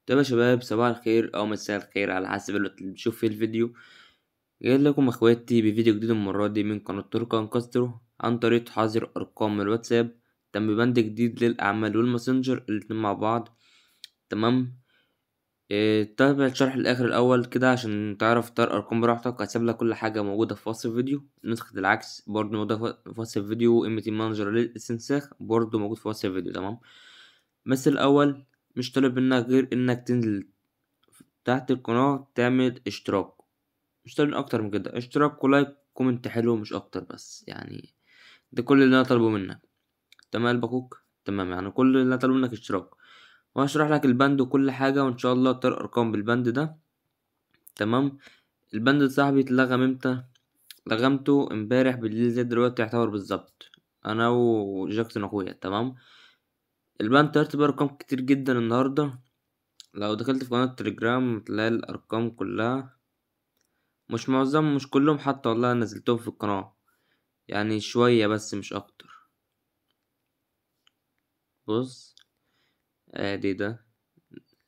طيب يا شباب، صباح الخير او مساء الخير على حسب الوقت اللي بتشوف فيه الفيديو. جاي لكم اخواتي بفيديو جديد المرة دي من قناة تركان كاسترو عن طريقة حظر ارقام من الواتساب. تم بند جديد للاعمال والماسنجر الاتنين مع بعض. تمام. تابع الشرح الاخر الاول كده عشان تعرف تختار ارقام براحتك. هسيب لك كل حاجة موجودة في وصف الفيديو. نسخة العكس برضه موجودة في وصف الفيديو. مانجر للاستنساخ برضه موجود في وصف الفيديو. تمام. بس الاول مش طالب منك غير انك تنزل تحت القناة تعمل اشتراك. مش طالب اكتر من كده، اشتراك ولايك كومنت حلو مش اكتر، بس يعني ده كل اللي انا طالبه منك. تمام قلب اخوك. تمام، يعني كل اللي انا طالبه منك اشتراك، وهشرح لك البند وكل حاجة، وان شاء الله تطير ارقام بالبند ده. تمام. البند ده صاحبي اتلغم امتى؟ لغمته امبارح بالليل زي دلوقتي يعتبر بالظبط، انا وجاكسون اخويا. تمام. البند طيرت بيه ارقام كتير جدا النهارده. لو دخلت في قناة تليجرام تلاقي الارقام كلها، مش معظم مش كلهم حتى، والله نزلتهم في القناة يعني شوية بس مش أكتر. بص، ادي ده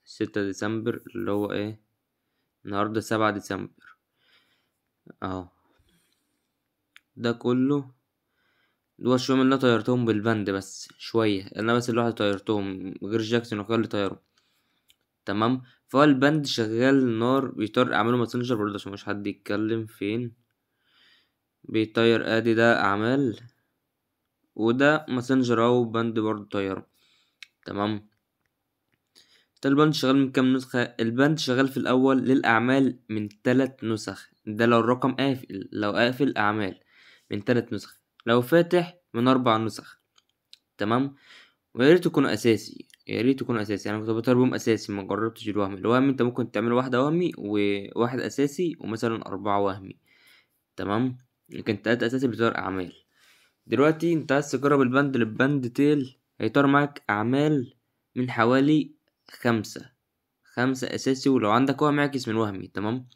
6 ديسمبر اللي هو ايه، النهاردة 7 ديسمبر اهو. ده كله دول شوية من اللي أنا طيرتهم بالبند، بس شوية أنا بس اللي واحد طيرتهم غير جاكسون وكان اللي طيره. تمام. فهو البند شغال نار، بيطير أعماله ماسنجر برضه عشان مش حد يتكلم فين. بيطير ادي ده أعمال، وده ماسنجر أو بند برضه طيره. تمام. ده البند شغال من كام نسخة؟ البند شغال في الأول للأعمال من 3 نسخ، ده لو الرقم قافل. لو قافل أعمال من 3 نسخ، لو فاتح من 4 نسخ. تمام. وياريت يكون أساسي، ياريت يكون أساسي. يعني كنت بطير بهم أساسي، ما جربتش الوهمي انت ممكن تعمل واحدة وهمي وواحد أساسي ومثلا 4 وهمي. تمام. لكن 3 أساسي بتطير أعمال. دلوقتي انت عايز تجرب البند للبند تيل، هيطير معاك أعمال من حوالي 5 أساسي، ولو عندك وهم اعكس من وهمي. تمام.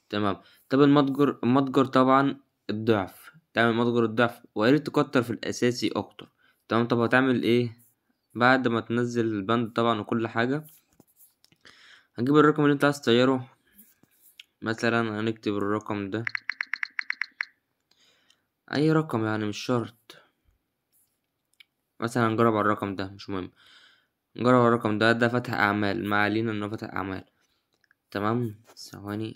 تمام. طب المتجر طبعا الضعف، تعمل متجر الضعف، وياريت تكتر في الأساسي أكتر. تمام. طب هتعمل ايه؟ بعد ما تنزل البند طبعا وكل حاجة، هنجيب الرقم اللي انت عايز تغيره. مثلا هنكتب الرقم ده، أي رقم يعني مش شرط. مثلا هنجرب على الرقم ده، مش مهم. نجرب على الرقم ده فتح أعمال، ما علينا إنه فتح أعمال. تمام. ثواني.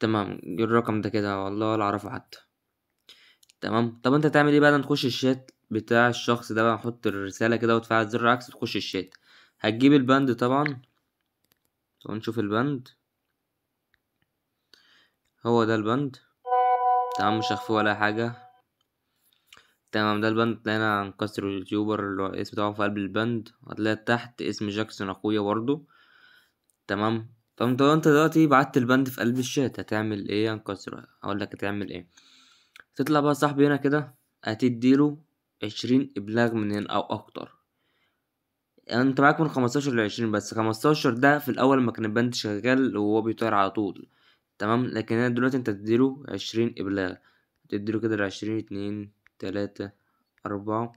تمام. الرقم ده كده والله ولا اعرفه حتى. تمام. طب انت تعمل ايه بقى؟ نخش الشات بتاع الشخص ده بقى، نحط الرسالة كده وتفعل زر عكس تخش الشات. هتجيب البند طبعا ونشوف البند. هو ده البند. تمام. مش هخفي ولا حاجة. تمام. ده البند. تلاقينا عن كسر اليوتيوبر اللي هو الاسم بتاعه في قلب البند، هتلاقي تحت اسم جاكسون اخويا برضو. تمام. طب انت دلوقتي بعت البند في قلب الشات، هتعمل ايه؟ هنكسره، هقول لك هتعمل ايه. تطلع بقى صاحبي هنا كده، هتديله 20 إبلاغ من هنا أو أكتر. يعني انت معاك من 15 ل20، بس 15 ده في الأول لما كان البند شغال وهو بيطير على طول. تمام. لكن هنا دلوقتي انت تديله 20 إبلاغ. تديله كده 20، 2، 3، 4،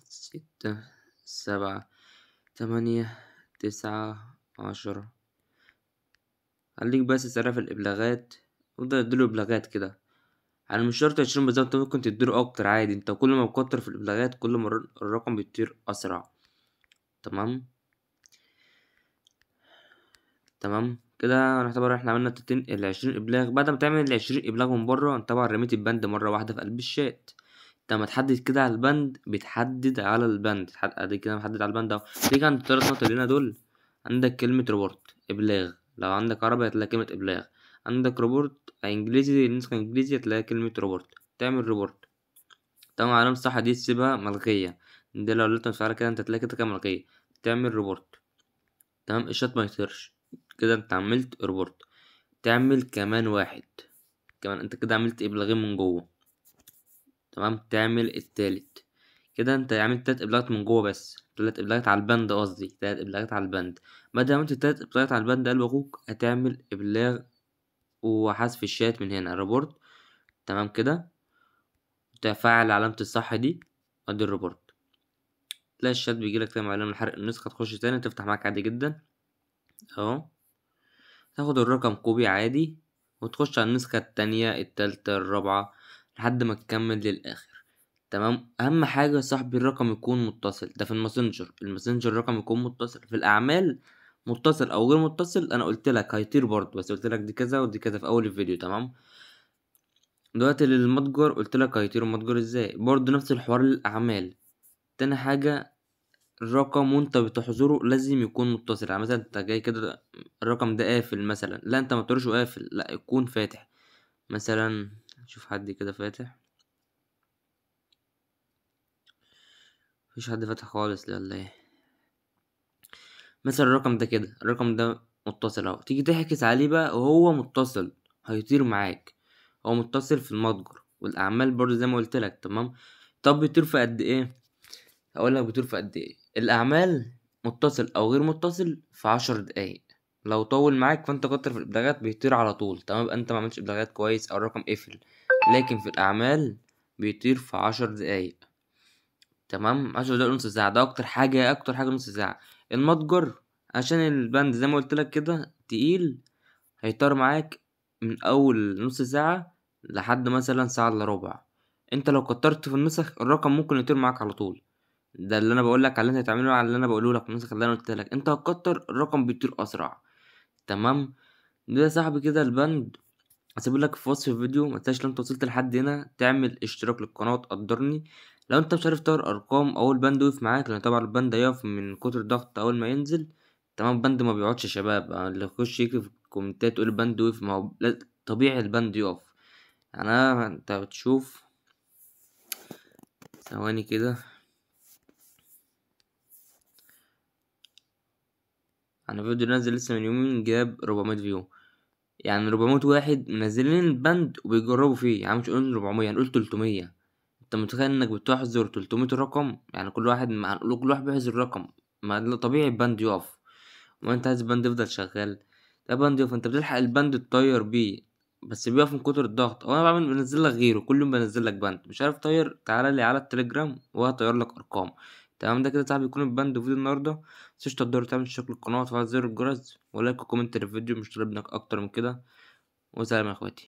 6، 7، 8، 9، 10. خليك بس سريع في الإبلاغات، وافضل اديله إبلاغات كده. يعني مش شرط 20 بالظبط، انت ممكن تديله أكتر عادي. انت كل ما بتكتر في الإبلاغات كل ما الرقم بيطير أسرع. تمام. تمام كده نعتبر احنا عملنا 20 إبلاغ. بعد ما تعمل 20 إبلاغ من بره، انت طبعا رميت البند مرة واحدة في قلب الشات. انت لما تحدد كده على البند، بتحدد على البند، ادي كده محدد على البند اهو. تيجي عند ال3 نقط اللي هنا دول، عندك كلمة ريبورت إبلاغ. لو عندك عربي هتلاقي كلمة إبلاغ. عندك ريبورت انجليزي، نسخة انجليزي هتلاقي كلمة ريبورت. تعمل ريبورت. طبعا علامة الصح دي تسيبها ملغية. دي لو قلت مفعلة كده انت تلاقي كده ملغية. تعمل ريبورت. تمام. الشات ما يطيرش. كده انت عملت ريبورت. تعمل كمان واحد. كمان انت كده عملت ابلاغين من جوه. تمام. تعمل التالت. كده انت عملت 3 ابلاغات من جوه، بس 3 ابلاغات على البند، قصدي 3 ابلاغات على البند. بعد ما عملت 3 ابلاغات على البند قلب اخوك، هتعمل ابلاغ وحذف الشات من هنا ريبورت. تمام كده. تفعل علامة الصح دي. ادي الريبورت، تلاقي الشات بيجيلك تاني معلومة من حرق النسخة، تخش تاني تفتح معاك عادي جدا اهو، تاخد الرقم كوبي عادي وتخش على النسخة التانية التالتة الرابعة لحد ما تكمل للآخر. تمام. أهم حاجة يا صاحبي الرقم يكون متصل، ده في الماسنجر الرقم يكون متصل. في الأعمال متصل أو غير متصل أنا قلت لك هيطير برضه، بس قلت لك دي كذا ودي كذا في أول الفيديو. تمام. دلوقتي للمتجر قلت لك هيطير المتجر ازاي، برضه نفس الحوار للأعمال. تاني حاجة الرقم وانت بتحظره لازم يكون متصل، يعني مثلا انت جاي كده الرقم ده قافل مثلا، لا انت ما تقولش قافل، لا يكون فاتح. مثلا شوف حد كده فاتح، مفيش حد فاتح خالص ولا ايه. مثلا الرقم ده كده، الرقم ده متصل اهو، تيجي تحكس عليه بقى وهو متصل هيطير معاك، هو متصل في المتجر. والاعمال برضه زي ما قلت لك. تمام. طب بيطير في قد ايه؟ اقول لك بيطير في قد ايه. الاعمال متصل او غير متصل في 10 دقايق، لو طول معاك فانت كتر في الابداعات بيطير على طول. تمام. انت ما عملتش ابداعات كويس او الرقم قفل. لكن في الاعمال بيطير في 10 دقايق. تمام. 10 دقايق نص ساعة، ده اكتر حاجة، اكتر حاجة نص ساعة. المتجر عشان البند زي ما قلت لك كده تقيل، هيطير معاك من اول نص ساعة لحد مثلا ساعة الا ربع. انت لو كترت في النسخ الرقم ممكن يطير معاك على طول. ده اللي انا بقول لك على اللي انت هتعمله، على اللي انا بقوله لك، النسخ اللي انا قلت لك انت هتكتر الرقم بيطير اسرع. تمام. ده يا صاحبي كده البند. هسيب لك في وصف الفيديو، ما تنساش لو انت وصلت لحد هنا تعمل اشتراك للقناه تقدرني. لو انت مش عارف تقرا ارقام او البند وقف معاك، لان طبعا البند هيقف من كتر الضغط اول ما ينزل. تمام. البند ما بيقعدش يا شباب، اللي يخش يكتب في الكومنتات يقول البند وقف، ما هو طبيعي البند يقف. يعني انت بتشوف ثواني كده، انا فيديو نازل لسه من يومين جاب 400 فيو، يعني 400 واحد منزلين البند وبيجربوا فيه، يعني مش قلنا 400 هنقول 300. انت متخيل انك بتحظر 300 رقم؟ يعني كل واحد ما هنقول كل واحد بيحظر رقم، ما ده طبيعي البند يقف. وانت عايز البند يفضل شغال، ده بند يقف انت بتلحق البند تطير بيه، بس بيقف من كتر الضغط. وانا بعمل بنزل لك غيره، كل يوم بنزل لك بند، مش عارف طير تعالى لي على التليجرام وهطير لك ارقام. تمام. ده كده صاحبي يكون البند في فيديو النهارده. متنساش تقدر تعمل شكل القناه وتفعل زر الجرس ولايك وكومنت للفيديو، مش طالب منك اكتر من كده. وسلام يا اخواتي.